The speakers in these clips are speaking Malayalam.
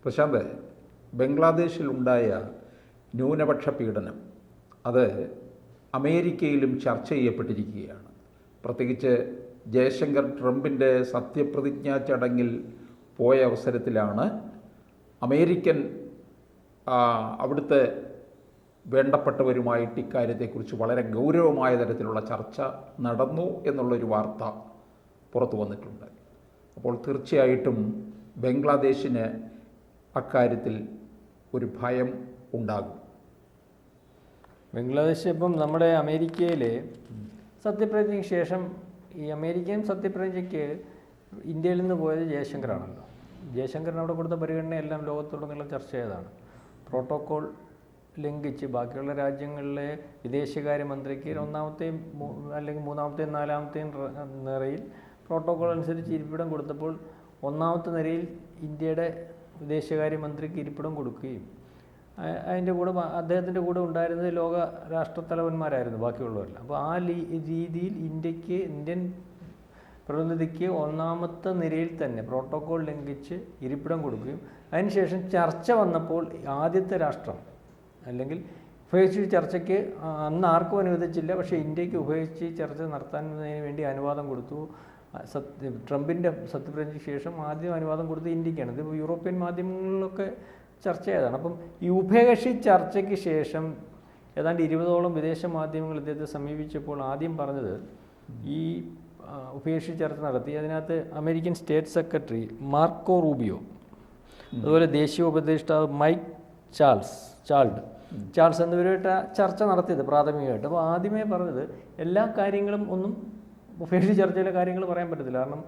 പ്രശാന്ത്, ബംഗ്ലാദേശിലുണ്ടായ ന്യൂനപക്ഷ പീഡനം അത് അമേരിക്കയിലും ചർച്ച ചെയ്യപ്പെട്ടിരിക്കുകയാണ്. പ്രത്യേകിച്ച് ജയശങ്കർ ട്രംപിൻ്റെ സത്യപ്രതിജ്ഞാ ചടങ്ങിൽ പോയ അവസരത്തിലാണ് അമേരിക്കൻ അവിടുത്തെ വേണ്ടപ്പെട്ടവരുമായിട്ട് ഇക്കാര്യത്തെക്കുറിച്ച് വളരെ ഗൗരവമായ തരത്തിലുള്ള ചർച്ച നടന്നു എന്നുള്ളൊരു വാർത്ത പുറത്തു വന്നിട്ടുണ്ട്. അപ്പോൾ തീർച്ചയായിട്ടും ബംഗ്ലാദേശിന് അക്കാര്യത്തിൽ ഒരു ഭയം ഉണ്ടാകും. ബംഗ്ലാദേശ് ഇപ്പം നമ്മുടെ അമേരിക്കയിലെ സത്യപ്രതിജ്ഞയ്ക്ക് ശേഷം ഈ അമേരിക്കൻ സത്യപ്രതിജ്ഞയ്ക്ക് ഇന്ത്യയിൽ നിന്ന് പോയത് ജയശങ്കറാണല്ലോ. ജയശങ്കറിന് അവിടെ കൊടുത്ത പരിഗണനയെല്ലാം ലോകത്തോടുനിന്നുള്ള ചർച്ച ചെയ്തതാണ്. പ്രോട്ടോക്കോൾ ലംഘിച്ച് ബാക്കിയുള്ള രാജ്യങ്ങളിലെ വിദേശകാര്യമന്ത്രിക്ക് ഒന്നാമത്തെയും അല്ലെങ്കിൽ മൂന്നാമത്തെയും നാലാമത്തെയും നിരയിൽ പ്രോട്ടോക്കോൾ അനുസരിച്ച് ഇരിപ്പിടം കൊടുത്തപ്പോൾ ഒന്നാമത്തെ നിരയിൽ ഇന്ത്യയുടെ വിദേശകാര്യമന്ത്രിക്ക് ഇരിപ്പിടം കൊടുക്കുകയും അതിൻ്റെ കൂടെ അദ്ദേഹത്തിൻ്റെ കൂടെ ഉണ്ടായിരുന്നത് ലോക രാഷ്ട്രത്തലവന്മാരായിരുന്നു ബാക്കിയുള്ളവരെല്ലാം. അപ്പോൾ ആ രീതിയിൽ ഇന്ത്യൻ പ്രതിനിധിക്ക് ഒന്നാമത്തെ നിരയിൽ തന്നെ പ്രോട്ടോക്കോൾ ലംഘിച്ച് ഇരിപ്പിടം കൊടുക്കുകയും അതിനുശേഷം ചർച്ച വന്നപ്പോൾ ആദ്യത്തെ രാഷ്ട്രം അല്ലെങ്കിൽ ഉഭയകക്ഷി ചർച്ചയ്ക്ക് അന്ന് ആർക്കും അനുവദിച്ചില്ല, പക്ഷേ ഇന്ത്യക്ക് ഉഭയകക്ഷി ചർച്ച നടത്താനതിന് വേണ്ടി അനുവാദം കൊടുത്തു. ട്രംപിൻ്റെ സത്യപ്രതിജ്ഞയ്ക്ക് ശേഷം ആദ്യം അനുവാദം കൊടുത്ത് ഇന്ത്യക്കാണ്. ഇത് യൂറോപ്യൻ മാധ്യമങ്ങളിലൊക്കെ ചർച്ച ചെയ്തതാണ്. അപ്പം ഈ ഉഭയകക്ഷി ചർച്ചയ്ക്ക് ശേഷം ഏതാണ്ട് 20ഓളം വിദേശ മാധ്യമങ്ങൾ ഇദ്ദേഹത്തെ സമീപിച്ചപ്പോൾ ആദ്യം പറഞ്ഞത് ഈ ഉഭയകക്ഷി ചർച്ച നടത്തി അതിനകത്ത് American state secretary Marco Rubio, അതുപോലെ ദേശീയ ഉപദേഷ്ടാവ് മൈക്ക് ചാൾസ് എന്നിവരുമായിട്ട് ചർച്ച നടത്തിയത് പ്രാഥമികമായിട്ട്. അപ്പോൾ ആദ്യമേ പറഞ്ഞത് എല്ലാ കാര്യങ്ങളും ഒന്നും ഉഭയകക്ഷി ചർച്ചയിലെ കാര്യങ്ങൾ പറയാൻ പറ്റത്തില്ല, കാരണം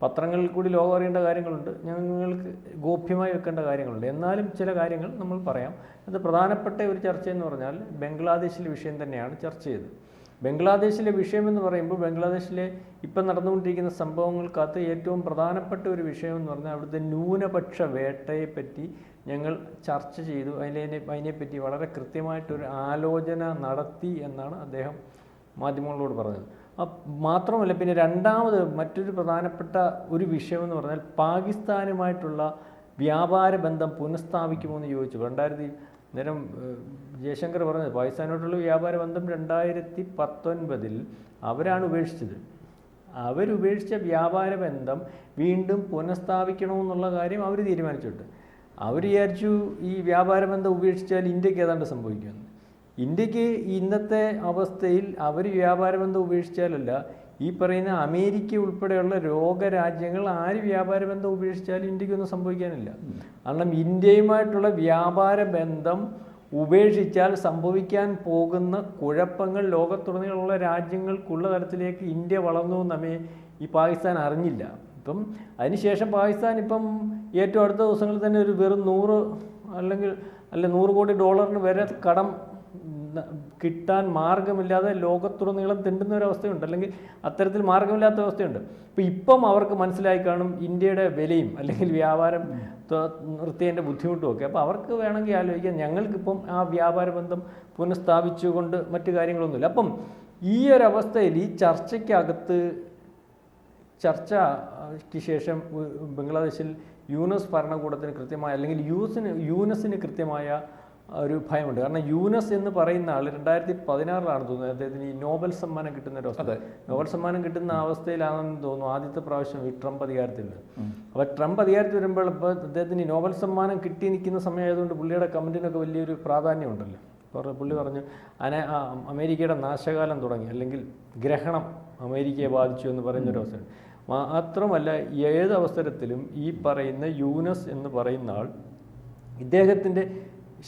പത്രങ്ങളിൽ കൂടി ലോകം അറിയേണ്ട കാര്യങ്ങളുണ്ട്, ഞങ്ങൾക്ക് ഗോപ്യമായി വെക്കേണ്ട കാര്യങ്ങളുണ്ട്. എന്നാലും ചില കാര്യങ്ങൾ നമ്മൾ പറയാം. അത് പ്രധാനപ്പെട്ട ഒരു ചർച്ചയെന്ന് പറഞ്ഞാൽ ബംഗ്ലാദേശിലെ വിഷയം തന്നെയാണ് ചർച്ച ചെയ്തത്. ബംഗ്ലാദേശിലെ വിഷയമെന്ന് പറയുമ്പോൾ ബംഗ്ലാദേശിലെ ഇപ്പം നടന്നുകൊണ്ടിരിക്കുന്ന സംഭവങ്ങൾക്കകത്ത് ഏറ്റവും പ്രധാനപ്പെട്ട ഒരു വിഷയമെന്ന് പറഞ്ഞാൽ അവിടുത്തെ ന്യൂനപക്ഷ വേട്ടയെപ്പറ്റി ഞങ്ങൾ ചർച്ച ചെയ്തു. അതിനെപ്പറ്റി വളരെ കൃത്യമായിട്ടൊരു ആലോചന നടത്തി എന്നാണ് അദ്ദേഹം മാധ്യമങ്ങളോട് പറഞ്ഞത്. മാത്രമല്ല, പിന്നെ രണ്ടാമത് മറ്റൊരു പ്രധാനപ്പെട്ട ഒരു വിഷയമെന്ന് പറഞ്ഞാൽ പാകിസ്ഥാനുമായിട്ടുള്ള വ്യാപാര ബന്ധം പുനഃസ്ഥാപിക്കുമോ എന്ന് ചോദിച്ചു. നേരം ജയശങ്കർ പറഞ്ഞത് പാകിസ്ഥാനുമായിട്ടുള്ള വ്യാപാര ബന്ധം 2019 അവരാണ് ഉപേക്ഷിച്ചത്. അവരുപേക്ഷിച്ച വ്യാപാര ബന്ധം വീണ്ടും പുനഃസ്ഥാപിക്കണമെന്നുള്ള കാര്യം അവർ തീരുമാനിച്ചിട്ട് അവർ വിചാരിച്ചു ഈ വ്യാപാര ബന്ധം ഉപേക്ഷിച്ചാൽ ഇന്ത്യക്ക് ഏതാണ്ട് സംഭവിക്കുമെന്ന്. ഇന്ത്യക്ക് ഇന്നത്തെ അവസ്ഥയിൽ അവർ വ്യാപാരബന്ധം ഉപേക്ഷിച്ചാലല്ല, ഈ പറയുന്ന അമേരിക്ക ഉൾപ്പെടെയുള്ള ലോകരാജ്യങ്ങൾ ആര് വ്യാപാരബന്ധം ഉപേക്ഷിച്ചാലും ഇന്ത്യക്കൊന്നും സംഭവിക്കാനില്ല. കാരണം ഇന്ത്യയുമായിട്ടുള്ള വ്യാപാര ബന്ധം ഉപേക്ഷിച്ചാൽ സംഭവിക്കാൻ പോകുന്ന കുഴപ്പങ്ങൾ ലോകത്തുടനീളമുള്ള രാജ്യങ്ങൾക്കുള്ള തരത്തിലേക്ക് ഇന്ത്യ വളർന്നു എന്ന് ഈ പാകിസ്ഥാൻ അറിഞ്ഞില്ല. ഇപ്പം അതിനുശേഷം പാകിസ്ഥാൻ ഇപ്പം ഏറ്റവും അടുത്ത ദിവസങ്ങളിൽ തന്നെ ഒരു വെറും 100 കോടി ഡോളറിന് വരെ കടം കിട്ടാൻ മാർഗമില്ലാതെ ലോകത്തുടനീളം തെണ്ടുന്ന ഒരവസ്ഥയുണ്ട്, അല്ലെങ്കിൽ അത്തരത്തിൽ മാർഗമില്ലാത്ത അവസ്ഥയുണ്ട്. ഇപ്പം അവർക്ക് മനസ്സിലായി കാണും ഇന്ത്യയുടെ വിലയും അല്ലെങ്കിൽ വ്യാപാരം നിർത്തിയതിൻ്റെ ബുദ്ധിമുട്ടുമൊക്കെ. അപ്പോൾ അവർക്ക് വേണമെങ്കിൽ ആലോചിക്കാം, ഞങ്ങൾക്കിപ്പം ആ വ്യാപാര ബന്ധം പുനഃസ്ഥാപിച്ചുകൊണ്ട് മറ്റു കാര്യങ്ങളൊന്നുമില്ല. അപ്പം ഈ ഒരവസ്ഥയിൽ ഈ ചർച്ചയ്ക്ക് ശേഷം ബംഗ്ലാദേശിൽ യൂനസ് ഭരണകൂടത്തിന് കൃത്യമായ അല്ലെങ്കിൽ യൂനസിന് കൃത്യമായ ഒരു ഭയമുണ്ട്. കാരണം യൂനസ് എന്ന് പറയുന്ന ആൾ 2016 തോന്നുന്നത് അദ്ദേഹത്തിന് ഈ നോബൽ സമ്മാനം കിട്ടുന്ന ഒരു അവസ്ഥ. നോബൽ സമ്മാനം കിട്ടുന്ന അവസ്ഥയിലാണെന്ന് തോന്നുന്നു ആദ്യത്തെ പ്രാവശ്യം ഈ ട്രംപ് അധികാരത്തിൽ. അപ്പോൾ ട്രംപ് അധികാരത്തിൽ വരുമ്പോൾ ഇപ്പോൾ അദ്ദേഹത്തിന് ഈ നോബൽ സമ്മാനം കിട്ടി നിൽക്കുന്ന സമയമായതുകൊണ്ട് പുള്ളിയുടെ കമൻറ്റിനൊക്കെ വലിയൊരു പ്രാധാന്യമുണ്ടല്ലോ. പുള്ളി പറഞ്ഞു അമേരിക്കയുടെ നാശകാലം തുടങ്ങി, അല്ലെങ്കിൽ ഗ്രഹണം അമേരിക്കയെ ബാധിച്ചു എന്ന് പറയുന്നൊരവസ്ഥയാണ്. മാത്രമല്ല, ഏത് അവസരത്തിലും ഈ പറയുന്ന യൂനസ് എന്ന് പറയുന്ന ആൾ ഇദ്ദേഹത്തിൻ്റെ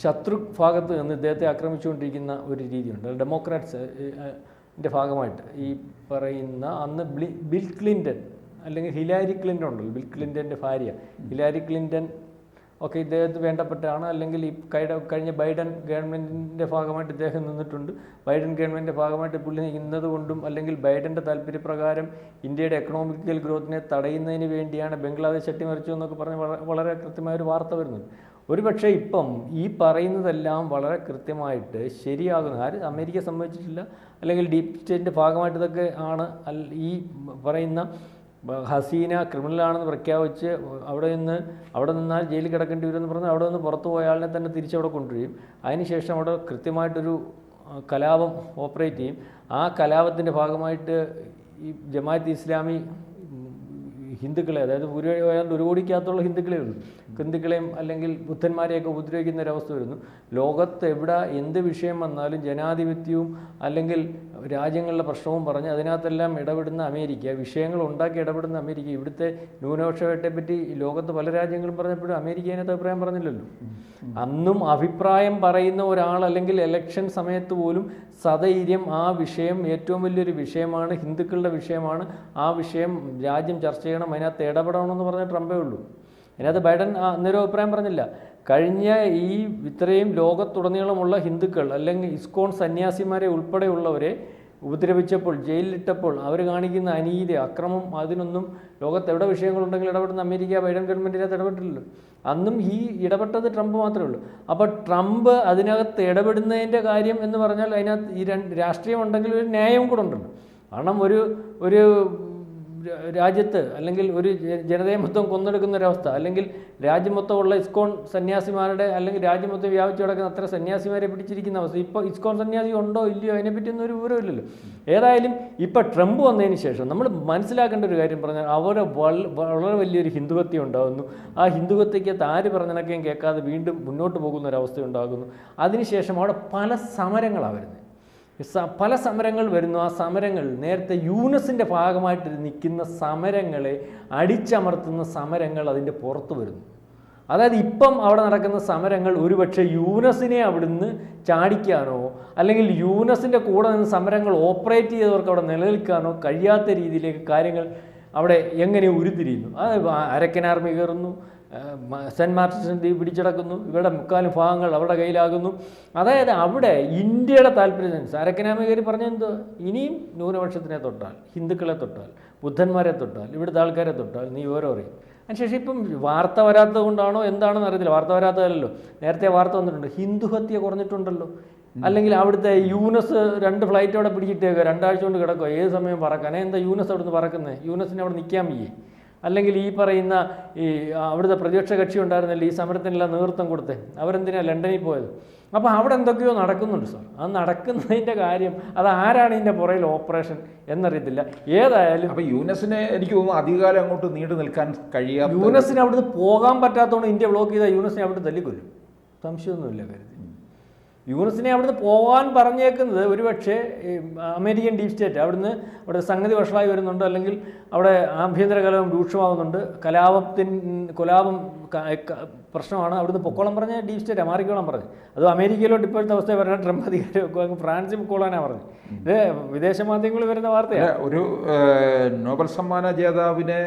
ശത്രു ഭാഗത്ത് നിന്ന് ഇദ്ദേഹത്തെ ആക്രമിച്ചുകൊണ്ടിരിക്കുന്ന ഒരു രീതിയുണ്ട്. ഡെമോക്രാറ്റ്സിൻ്റെ ഭാഗമായിട്ട് ഈ പറയുന്ന അന്ന് ബിൽ ക്ലിൻ്റൺ അല്ലെങ്കിൽ ഹിലാരി ക്ലിൻ്റൺ ഉണ്ടല്ലോ, ബിൽ ക്ലിൻ്റൻ്റെ ഭാര്യ ഹിലാരി ക്ലിൻ്റൺ ഒക്കെ ഇദ്ദേഹത്തിന് വേണ്ടപ്പെട്ടാണ്. അല്ലെങ്കിൽ ഈ കഴിഞ്ഞ ബൈഡൻ ഗവൺമെൻറ്റിൻ്റെ ഭാഗമായിട്ട് ഇദ്ദേഹം നിന്നിട്ടുണ്ട്. ബൈഡൻ ഗവൺമെൻറ്റിൻ്റെ ഭാഗമായിട്ട് പുള്ളി നിന്നത് കൊണ്ടും അല്ലെങ്കിൽ ബൈഡൻ്റെ താല്പര്യപ്രകാരം ഇന്ത്യയുടെ എക്കണോമിക്കൽ ഗ്രോത്തിനെ തടയുന്നതിന് വേണ്ടിയാണ് ബംഗ്ലാദേശ് അട്ടിമറിച്ചു എന്നൊക്കെ പറഞ്ഞ് വളരെ കൃത്യമായൊരു വാർത്ത വരുന്നുണ്ട്. ഒരുപക്ഷെ ഇപ്പം ഈ പറയുന്നതെല്ലാം വളരെ കൃത്യമായിട്ട് ശരിയാകുന്ന അമേരിക്ക സമ്മതിച്ചിട്ടില്ല, അല്ലെങ്കിൽ ഡീപ് സ്റ്റേറ്റിൻ്റെ ഭാഗമായിട്ട് ഇതൊക്കെ ആണ് ഈ പറയുന്ന ഹസീന ക്രിമിനലാണെന്ന് പ്രഖ്യാപിച്ച് അവിടെ നിന്നാൽ ജയിലിൽ കിടക്കേണ്ടി വരുമെന്ന് പറഞ്ഞാൽ അവിടെ നിന്ന് പുറത്തു പോയ ആളിനെ തന്നെ തിരിച്ചവിടെ കൊണ്ടുവരും. അതിനുശേഷം അവിടെ കൃത്യമായിട്ടൊരു കലാപം ഓപ്പറേറ്റ് ചെയ്യും. ആ കലാപത്തിൻ്റെ ഭാഗമായിട്ട് ഈ ജമാഅത്ത് ഇസ്ലാമി ഹിന്ദുക്കളെ, അതായത് ഏതാണ്ട് 1 കോടിക്കകത്തുള്ള ഹിന്ദുക്കളെയും അല്ലെങ്കിൽ ബുദ്ധന്മാരെയൊക്കെ ഉപദ്രവിക്കുന്ന ഒരവസ്ഥ വരുന്നു. ലോകത്ത് എവിടെ എന്ത് വിഷയം വന്നാലും ജനാധിപത്യവും അല്ലെങ്കിൽ രാജ്യങ്ങളുടെ പ്രശ്നവും പറഞ്ഞ് അതിനകത്തെല്ലാം ഇടപെടുന്ന അമേരിക്ക, വിഷയങ്ങൾ ഉണ്ടാക്കി ഇടപെടുന്ന അമേരിക്ക. ഇവിടുത്തെ ന്യൂനപക്ഷത്തെ പറ്റി ലോകത്ത് പല രാജ്യങ്ങളും പറഞ്ഞപ്പോഴും അമേരിക്ക അതിനകത്ത് അഭിപ്രായം പറഞ്ഞില്ലല്ലോ. അന്നും അഭിപ്രായം പറയുന്ന ഒരാൾ അല്ലെങ്കിൽ ഇലക്ഷൻ സമയത്ത് പോലും സധൈര്യം ആ വിഷയം ഏറ്റവും വലിയൊരു വിഷയമാണ്, ഹിന്ദുക്കളുടെ വിഷയമാണ്, ആ വിഷയം രാജ്യം ചർച്ച ചെയ്യണം, അതിനകത്ത് ഇടപെടണമെന്ന് പറഞ്ഞ ട്രംപേ ഉള്ളൂ. അതിനകത്ത് ബൈഡൻ അന്നേരം അഭിപ്രായം പറഞ്ഞില്ല. കഴിഞ്ഞ ഈ ഇത്രയും ലോകത്തുടനീളമുള്ള ഹിന്ദുക്കൾ അല്ലെങ്കിൽ ഇസ്കോൺ സന്യാസിമാരെ ഉൾപ്പെടെയുള്ളവരെ ഉപദ്രവിച്ചപ്പോൾ, ജയിലിലിട്ടപ്പോൾ അവർ കാണിക്കുന്ന അനീതി, അക്രമം, അതിനൊന്നും ലോകത്ത് എവിടെ വിഷയങ്ങളുണ്ടെങ്കിൽ ഇടപെടുന്ന അമേരിക്ക ബൈഡൻ ഗവൺമെൻറ്റിനകത്ത് ഇടപെട്ടില്ലല്ലോ. അന്നും ഈ ഇടപെട്ടത് ട്രംപ് മാത്രമേ ഉള്ളൂ. അപ്പോൾ ട്രംപ് അതിനകത്ത് ഇടപെടുന്നതിൻ്റെ കാര്യം എന്ന് പറഞ്ഞാൽ അതിനകത്ത് ഈ രാഷ്ട്രീയം ഉണ്ടെങ്കിൽ ഒരു ന്യായം കൂടെ ഉണ്ടല്ലോ. കാരണം ഒരു രാജ്യത്ത് അല്ലെങ്കിൽ ഒരു ജനതയെ മൊത്തം കൊന്നെടുക്കുന്ന ഒരവസ്ഥ, അല്ലെങ്കിൽ രാജ്യം മൊത്തമുള്ള ഇസ്കോൺ സന്യാസിമാരുടെ അല്ലെങ്കിൽ രാജ്യം മൊത്തം വ്യാപിച്ചു കിടക്കുന്ന അത്ര സന്യാസിമാരെ പിടിച്ചിരിക്കുന്ന അവസ്ഥ. ഇപ്പോൾ ഇസ്കോൺ സന്യാസി ഉണ്ടോ ഇല്ലയോ അതിനെപ്പറ്റിയൊന്നും ഒരു വിവരമില്ലല്ലോ. ഏതായാലും ഇപ്പോൾ ട്രംപ് വന്നതിന് ശേഷം നമ്മൾ മനസ്സിലാക്കേണ്ട ഒരു കാര്യം പറഞ്ഞാൽ അവരെ വളരെ വലിയൊരു ഹിന്ദുഹത്യ ഉണ്ടാകുന്നു. ആ ഹിന്ദുഹത്യക്കകത്ത് ആര് പറഞ്ഞനൊക്കെയും കേൾക്കാതെ വീണ്ടും മുന്നോട്ട് പോകുന്ന ഒരവസ്ഥ ഉണ്ടാകുന്നു. അതിനുശേഷം അവിടെ പല സമരങ്ങളാണ് വരുന്നത്. പല സമരങ്ങൾ വരുന്നു. ആ സമരങ്ങൾ നേരത്തെ യൂനസിൻ്റെ ഭാഗമായിട്ട് നിൽക്കുന്ന സമരങ്ങളെ അടിച്ചമർത്തുന്ന സമരങ്ങൾ അതിൻ്റെ പുറത്ത് വരുന്നു. അതായത് ഇപ്പം അവിടെ നടക്കുന്ന സമരങ്ങൾ ഒരുപക്ഷെ യൂനസിനെ അവിടുന്ന് ചാടിക്കാനോ അല്ലെങ്കിൽ യൂനസിൻ്റെ കൂടെ നിന്ന് സമരങ്ങൾ ഓപ്പറേറ്റ് ചെയ്തവർക്ക് അവിടെ നിലനിൽക്കാനോ കഴിയാത്ത രീതിയിലേക്ക് കാര്യങ്ങൾ അവിടെ എങ്ങനെ ഉരുത്തിരിയുന്നു. അത് അരക്കൻ ആർമി കയറുന്നു, സെൻറ്റ് മാർട്ടിൻസ് ദ്വീപ് പിടിച്ചടക്കുന്നു, ഇവരുടെ മുക്കാലും ഭാഗങ്ങൾ അവരുടെ കയ്യിലാകുന്നു. അതായത് അവിടെ ഇന്ത്യയുടെ താല്പര്യം അരക്കനാമകർ പറഞ്ഞെന്തോ, ഇനിയും ന്യൂനപക്ഷത്തിനെ തൊട്ടാൽ, ഹിന്ദുക്കളെ തൊട്ടാൽ, ബുദ്ധന്മാരെ തൊട്ടാൽ, ഇവിടുത്തെ ആൾക്കാരെ തൊട്ടാൽ നീ ഓരോ അറിയും. അതിനുശേഷം ഇപ്പം വാർത്ത വരാത്തത് കൊണ്ടാണോ എന്താണെന്ന് അറിയത്തില്ല. വാർത്ത വരാത്തതല്ലോ, നേരത്തെ വാർത്ത വന്നിട്ടുണ്ട്, ഹിന്ദുഹത്യ കുറഞ്ഞിട്ടുണ്ടല്ലോ. അല്ലെങ്കിൽ അവിടുത്തെ യൂനസ് 2 ഫ്ലൈറ്റോടെ പിടിച്ചിട്ടേക്കുക, 2 ആഴ്ച കൊണ്ട് കിടക്കുക, ഏത് സമയം പറക്കാൻ. എന്താ യൂനസ് അവിടുന്ന് പറക്കുന്നത്? യൂനസിന് അവിടെ നിൽക്കാൻ വയ്യേ? അല്ലെങ്കിൽ ഈ പറയുന്ന ഈ അവിടുത്തെ പ്രതിപക്ഷ കക്ഷി ഉണ്ടായിരുന്നല്ലോ ഈ സമരത്തിനെല്ലാം നേതൃത്വം കൊടുത്തേ, അവരെന്തിനാണ് ലണ്ടനിൽ പോയത്? അപ്പോൾ അവിടെ എന്തൊക്കെയോ നടക്കുന്നുണ്ട് സാർ. അത് നടക്കുന്നതിൻ്റെ കാര്യം അത് ആരാണ് ഇതിൻ്റെ പുറയിൽ ഓപ്പറേഷൻ എന്നറിയത്തില്ല. ഏതായാലും അപ്പോൾ യൂനസിനെ എനിക്ക് തോന്നുന്നു അധികകാലം അങ്ങോട്ട് നീണ്ടു നിൽക്കാൻ കഴിയാം. യൂനസിന് അവിടുന്ന് പോകാൻ പറ്റാത്തതുകൊണ്ട് ഇന്ത്യ ബ്ലോക്ക് ചെയ്താൽ യൂനസിനെ അവിടെ തല്ലിക്കൊല്ലും, സംശയമൊന്നുമില്ല കരുതി. യൂനസിനെ അവിടുന്ന് പോകാൻ പറഞ്ഞേക്കുന്നത് ഒരുപക്ഷെ അമേരിക്കൻ ഡീപ് സ്റ്റേറ്റ് അവിടെ സംഗതി വഷളായി വരുന്നുണ്ട്, അല്ലെങ്കിൽ അവിടെ ആഭ്യന്തര കലഹം രൂക്ഷമാകുന്നുണ്ട്, കലാപം പ്രശ്നമാണ്, അവിടുന്ന് പൊക്കോളം പറഞ്ഞ ഡീപ് സ്റ്റേറ്റ് മാറിക്കോളം പറഞ്ഞു. അതും അമേരിക്കയിലോട്ട് ഇപ്പോഴത്തെ അവസ്ഥ പറഞ്ഞാൽ ട്രംപ് അധികാരം ഫ്രാൻസിൽ പൊക്കോളാനാണ് പറഞ്ഞത്. ഇത് വിദേശ മാധ്യമങ്ങളിൽ വരുന്ന വാർത്തയാണ്. ഒരു നോബൽ സമ്മാന ജേതാവിനെ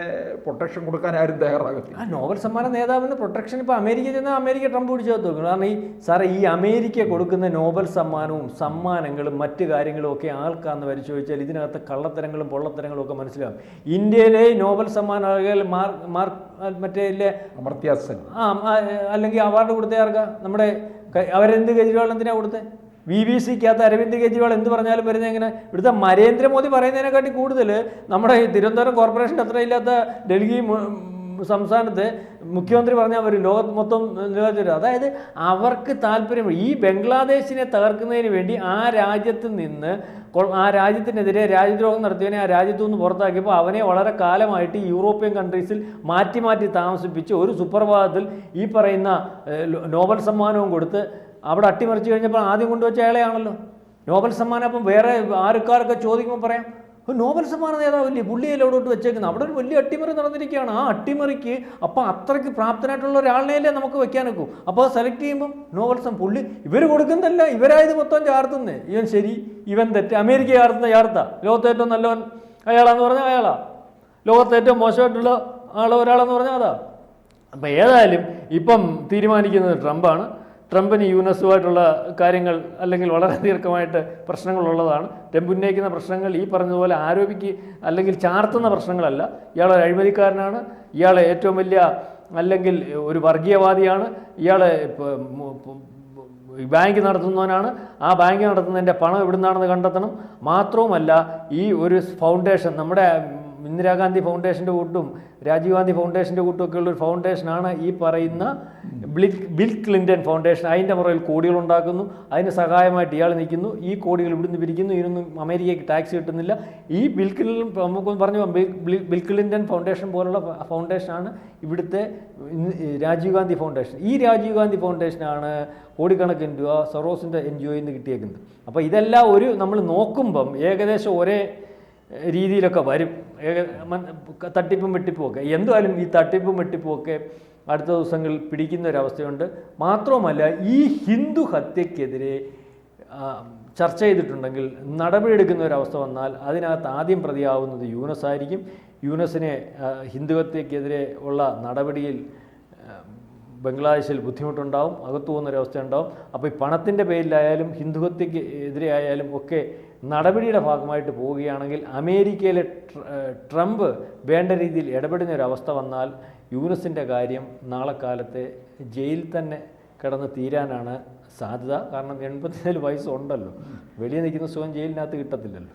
പ്രൊട്ടക്ഷൻ കൊടുക്കാൻ ആരും തയ്യാറാകത്തില്ല. ആ നോബൽ സമ്മാന നേതാവിന് പ്രൊട്ടക്ഷൻ ഇപ്പോൾ അമേരിക്ക ചെന്നാൽ അമേരിക്ക ട്രംപ് പിടിച്ചു വെക്കും. കാരണം ഈ അമേരിക്ക കൊടുക്കുന്ന നോബൽ സമ്മാനവും സമ്മാനങ്ങളും മറ്റു കാര്യങ്ങളും ഒക്കെ ആൾക്കാന്ന് പരിശോധിച്ചാൽ ഇതിനകത്ത് കള്ളത്തരങ്ങളും പൊള്ളത്തരങ്ങളും ഒക്കെ മനസ്സിലാവും. ഇന്ത്യയിലെ നോബൽ സമ്മാനം മറ്റേ അമർത്യ സെൻ അല്ലെങ്കിൽ അവാർഡ് കൊടുത്തയാർക്ക നമ്മുടെ അവരെന്ത് കെജ്രിവാൾ എന്തിനാണ് കൊടുത്തത്? BBC-ക്കകത്ത് അരവിന്ദ് കെജ്രിവാൾ എന്ത് പറഞ്ഞാലും വരുന്നത് എങ്ങനെ? ഇവിടുത്തെ നരേന്ദ്രമോദി പറയുന്നതിനെക്കാട്ടി കൂടുതൽ നമ്മുടെ തിരുവനന്തപുരം കോർപ്പറേഷൻ അത്ര ഇല്ലാത്ത ഡൽഹി സംസ്ഥാനത്ത് മുഖ്യമന്ത്രി പറഞ്ഞാൽ അവർ ലോകത്ത് മൊത്തം നിലനിർത്തി. അതായത് അവർക്ക് താല്പര്യം ഈ ബംഗ്ലാദേശിനെ തകർക്കുന്നതിന് വേണ്ടി ആ രാജ്യത്തിനെതിരെ രാജ്യദ്രോഹം നടത്തിയവനെ ആ രാജ്യത്തു നിന്ന് പുറത്താക്കിയപ്പോൾ അവനെ വളരെ കാലമായിട്ട് യൂറോപ്യൻ കൺട്രീസിൽ മാറ്റി താമസിപ്പിച്ച് ഒരു സുപ്രഭാതത്തിൽ ഈ പറയുന്ന നോബൽ സമ്മാനവും കൊടുത്ത് അവിടെ അട്ടിമറിച്ച് കഴിഞ്ഞപ്പോൾ ആദ്യം കൊണ്ടുവച്ച അയാളെയാണല്ലോ നോബൽ സമ്മാനം. അപ്പം വേറെ ആൾക്കാരൊക്കെ ചോദിക്കുമ്പോൾ പറയാം നോബൽ സമ്മാന നേതാവില്ലേ പുള്ളിയെ എവിടോട്ട് വെച്ചേക്കുന്നത്? അവിടെ ഒരു വലിയ അട്ടിമറി നടന്നിരിക്കുകയാണ്. ആ അട്ടിമറിക്ക് അപ്പം അത്രയ്ക്ക് പ്രാപ്തനായിട്ടുള്ള ഒരാളിനെയല്ലേ നമുക്ക് വെക്കാനൊക്കൂ. അപ്പോൾ സെലക്ട് ചെയ്യുമ്പം നോബൽ പുള്ളി ഇവർ കൊടുക്കുന്നതല്ല, ഇവരായത് മൊത്തം ചാർത്തുന്നേ. ഇവൻ ശരി, ഇവൻ തെറ്റ്. അമേരിക്ക ചാർത്ത ലോകത്തെ ഏറ്റവും നല്ലവൻ അയാളാന്ന് പറഞ്ഞാൽ അയാളാ, ലോകത്തെ ഏറ്റവും മോശമായിട്ടുള്ള ഒരാളെന്ന് പറഞ്ഞാൽ അതാ. അപ്പം ഏതായാലും ഇപ്പം തീരുമാനിക്കുന്നത് ട്രംപാണ്. ട്രംപിന് യൂനസുമായിട്ടുള്ള കാര്യങ്ങൾ അല്ലെങ്കിൽ വളരെ ദീർഘമായിട്ട് പ്രശ്നങ്ങളുള്ളതാണ്. ട്രംപ് ഉന്നയിക്കുന്ന പ്രശ്നങ്ങൾ ഈ പറഞ്ഞതുപോലെ അല്ലെങ്കിൽ ചാർത്തുന്ന പ്രശ്നങ്ങളല്ല. ഇയാളൊരു അഴിമതിക്കാരനാണ്, ഇയാൾ ഏറ്റവും വലിയ അല്ലെങ്കിൽ ഒരു വർഗീയവാദിയാണ്, ഇയാൾ ബാങ്ക് നടത്തുന്നവനാണ്. ആ ബാങ്ക് നടത്തുന്നതിൻ്റെ പണം എവിടെ നിന്നാണെന്ന് കണ്ടെത്തണം. മാത്രവുമല്ല ഈ ഒരു ഫൗണ്ടേഷൻ നമ്മുടെ ഇന്ദിരാഗാന്ധി ഫൗണ്ടേഷൻ്റെ കൂട്ടും രാജീവ് ഗാന്ധി ഫൗണ്ടേഷൻ്റെ കൂട്ടും ഒക്കെ ഉള്ളൊരു ഫൗണ്ടേഷനാണ് ഈ പറയുന്ന ബിൽ ക്ലിൻ്റൺ ഫൗണ്ടേഷൻ. അതിൻ്റെ പുറകിൽ കോടികൾ ഉണ്ടാക്കുന്നു, അതിന് സഹായമായിട്ട് ഇയാൾ നിൽക്കുന്നു, ഈ കോടികൾ ഇവിടുന്ന് പിരിക്കുന്നു, ഇതിനൊന്നും അമേരിക്കയ്ക്ക് ടാക്സ് കിട്ടുന്നില്ല. ഈ നമുക്ക് പറഞ്ഞു ബിൽ ക്ലിൻ്റൺ ഫൗണ്ടേഷൻ പോലുള്ള ഫൗണ്ടേഷനാണ് ഇവിടുത്തെ രാജീവ് ഗാന്ധി ഫൗണ്ടേഷൻ. ഈ രാജീവ് ഗാന്ധി ഫൗണ്ടേഷനാണ് കോടിക്കണക്കിന് രൂപ സൊറോസിൻ്റെ NGOയിൽ നിന്ന് കിട്ടിയേക്കുന്നത്. അപ്പോൾ ഇതെല്ലാം നമ്മൾ നോക്കുമ്പം ഏകദേശം ഒരേ രീതിയിലൊക്കെ വരും, തട്ടിപ്പും വെട്ടിപ്പും ഒക്കെ. എന്തായാലും ഈ തട്ടിപ്പും വെട്ടിപ്പും ഒക്കെ അടുത്ത ദിവസങ്ങളിൽ പിടിക്കുന്ന ഒരവസ്ഥയുണ്ട്. മാത്രവുമല്ല, ഈ ഹിന്ദു ഹത്യക്കെതിരെ ചർച്ച ചെയ്തിട്ടുണ്ടെങ്കിൽ നടപടിയെടുക്കുന്ന ഒരവസ്ഥ വന്നാൽ അതിനകത്ത് ആദ്യം പ്രതിയാവുന്നത് യൂനസ് ആയിരിക്കും. യൂനസിനെ ഹിന്ദു ഹത്യക്കെതിരെ ഉള്ള നടപടിയിൽ ബംഗ്ലാദേശിൽ ബുദ്ധിമുട്ടുണ്ടാവും, അകത്തു പോകുന്നൊരവസ്ഥ ഉണ്ടാവും. അപ്പോൾ ഈ പണത്തിൻ്റെ പേരിലായാലും ഹിന്ദുഹത്യക്ക് എതിരെ ആയാലും ഒക്കെ നടപടിയുടെ ഭാഗമായിട്ട് പോവുകയാണെങ്കിൽ അമേരിക്കയിലെ ട്രംപ് വേണ്ട രീതിയിൽ ഇടപെടുന്ന ഒരവസ്ഥ വന്നാൽ യൂനസിൻ്റെ കാര്യം നാളെ കാലത്തെ ജയിലിൽ തന്നെ കിടന്ന് തീരാനാണ് സാധ്യത. കാരണം 84 വയസ്സുണ്ടല്ലോ, വെളിയിൽ നിൽക്കുന്ന സുഖം ജയിലിനകത്ത് കിട്ടത്തില്ലല്ലോ.